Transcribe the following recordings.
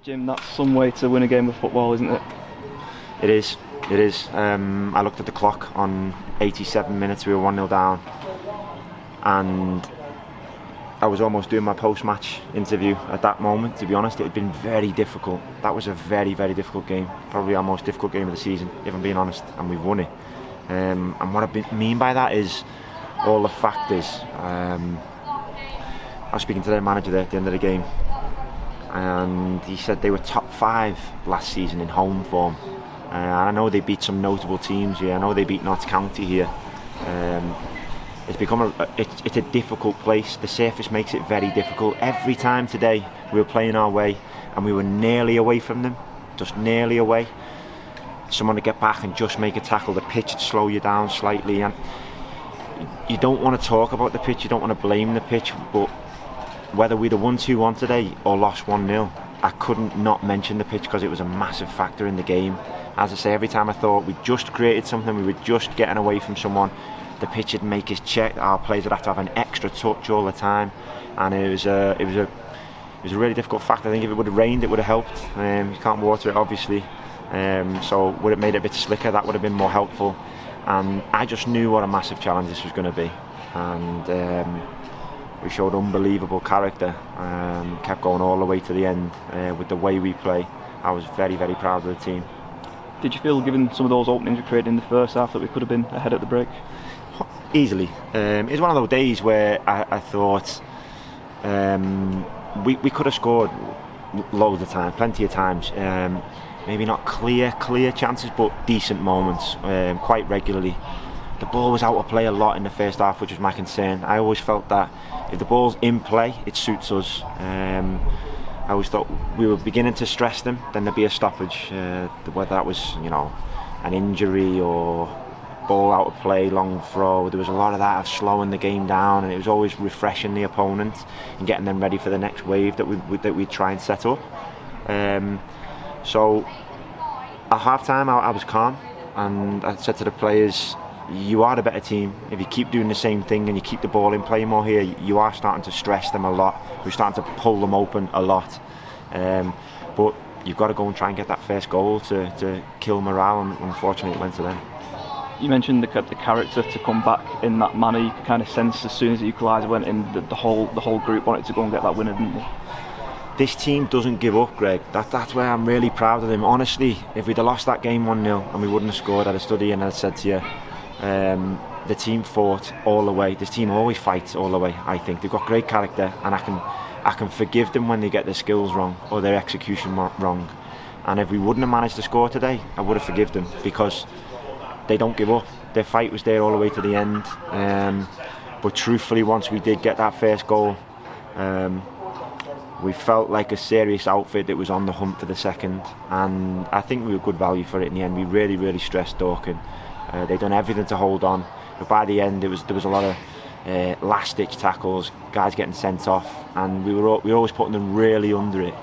Jim, that's some way to win a game of football, isn't it? It is. I looked at the clock on 87 minutes, we were 1-0 down, and I was almost doing my post-match interview at that moment. To be honest, it had been very difficult. That was a very, very difficult game, probably our most difficult game of the season, if I'm being honest, and we've won it. And what I mean by that is all the factors. I was speaking to their manager there at the end of the game, and he said they were top 5 last season in home form. I know they beat some notable teams here. I know they beat Notts County here. It's become it's a difficult place. The surface makes it very difficult. Every time today we were playing our way and we were nearly away from them, just nearly away. Someone to get back and just make a tackle, the pitch would slow you down slightly, and you don't want to talk about the pitch, you don't want to blame the pitch, but whether we'd have won 2-1 today or lost 1-0, I couldn't not mention the pitch because it was a massive factor in the game. As I say, every time I thought we just created something, we were just getting away from someone, the pitch would make us check. Our players would have to have an extra touch all the time, and it was a really difficult factor. I think if it would have rained, it would have helped. You can't water it, obviously, so would it made it a bit slicker? That would have been more helpful. And I just knew what a massive challenge this was going to be, and we showed unbelievable character. Kept going all the way to the end with the way we play. I was very, very proud of the team. Did you feel, given some of those openings we created in the first half, that we could have been ahead at the break? Easily. It was one of those days where I thought we could have scored loads of times, plenty of times. Maybe not clear chances, but decent moments, quite regularly. The ball was out of play a lot in the first half, which was my concern. I always felt that if the ball's in play, it suits us. I always thought we were beginning to stress them, then there'd be a stoppage, whether that was, an injury or ball out of play, long throw. There was a lot of that, of slowing the game down, and it was always refreshing the opponent and getting them ready for the next wave that we'd try and set up. So at half time I was calm, and I said to the players, you are the better team. If you keep doing the same thing and you keep the ball in play more here, you are starting to stress them a lot. We're starting to pull them open a lot, but you've got to go and try and get that first goal to kill morale, and unfortunately it went to them. You mentioned the character to come back in that manner. You could kind of sense as soon as the equaliser went in, the whole group wanted to go and get that winner, didn't they? This team doesn't give up, Greg. That's where I'm really proud of them. Honestly, if we'd have lost that game 1-0 and we wouldn't have scored, I'd have stood here and I'd said to you, the team fought all the way. This team always fights all the way, I think. They've got great character, and I can forgive them when they get their skills wrong or their execution wrong. And if we wouldn't have managed to score today, I would have forgiven them, because they don't give up. Their fight was there all the way to the end. But truthfully, once we did get that first goal, we felt like a serious outfit that was on the hunt for the second, and I think we were good value for it in the end. We really, really stressed Dorking. They'd done everything to hold on, but by the end there was a lot of last-ditch tackles, guys getting sent off, and we were always putting them really under it.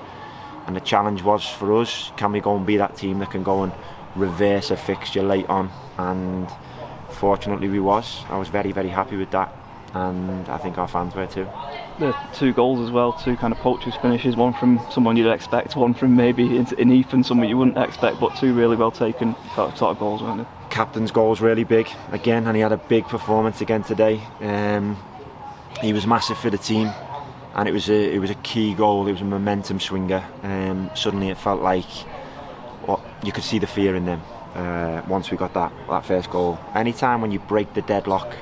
And the challenge was for us, can we go and be that team that can go and reverse a fixture late on? And fortunately we was. I was very, very happy with that, and I think our fans were too. The 2 goals as well, 2 kind of poachers finishes, one from someone you'd expect, one from maybe in Ethan, someone you wouldn't expect, but 2 really well taken sort of goals, weren't they? Captain's goal's really big again, and he had a big performance again today. He was massive for the team, and it was a key goal. It was a momentum swinger. Suddenly it felt like you could see the fear in them once we got that first goal. Anytime when you break the deadlock,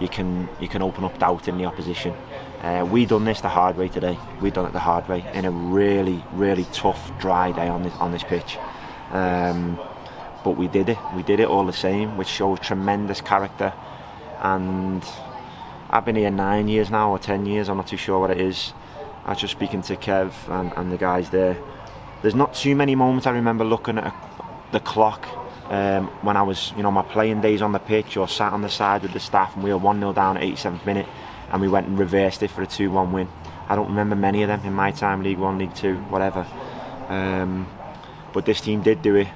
you can open up doubt in the opposition. We done this the hard way today. We done it the hard way in a really, really tough, dry day on this pitch. But we did it all the same, which shows tremendous character. And I've been here 9 years now, or 10 years, I'm not too sure what it is. I was just speaking to Kev and the guys there. There's not too many moments I remember looking at the clock when I was, my playing days on the pitch, or sat on the side with the staff and we were 1-0 down at 87th minute and we went and reversed it for a 2-1 win. I don't remember many of them in my time, League 1, League 2, whatever. But this team did do it.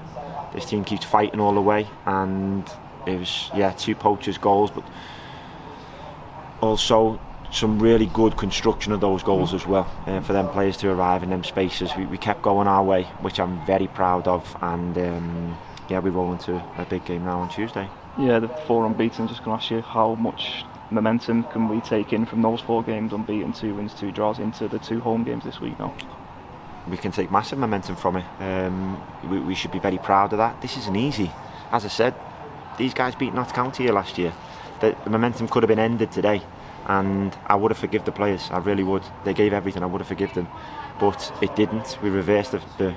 This team keeps fighting all the way, and it was 2 poachers goals, but also some really good construction of those goals as well, for them players to arrive in them spaces. We kept going our way, which I'm very proud of, and we roll into a big game now on Tuesday. Yeah, the 4 unbeaten. Just going to ask you, how much momentum can we take in from those 4 games unbeaten, 2 wins, 2 draws, into the 2 home games this week now? We can take massive momentum from it. We should be very proud of that. This isn't easy. As I said, these guys beat Notts County here last year. The momentum could have been ended today, and I would have forgiven the players. I really would. They gave everything. I would have forgiven them, but it didn't. We reversed the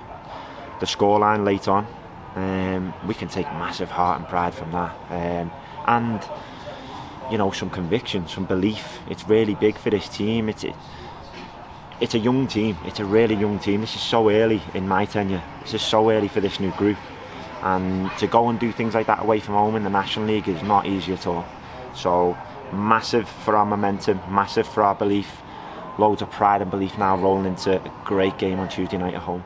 scoreline late on. We can take massive heart and pride from that, and some conviction, some belief. It's really big for this team. It's a young team. It's a really young team. This is so early in my tenure. This is so early for this new group, and to go and do things like that away from home in the National League is not easy at all. So massive for our momentum, massive for our belief. Loads of pride and belief now rolling into a great game on Tuesday night at home.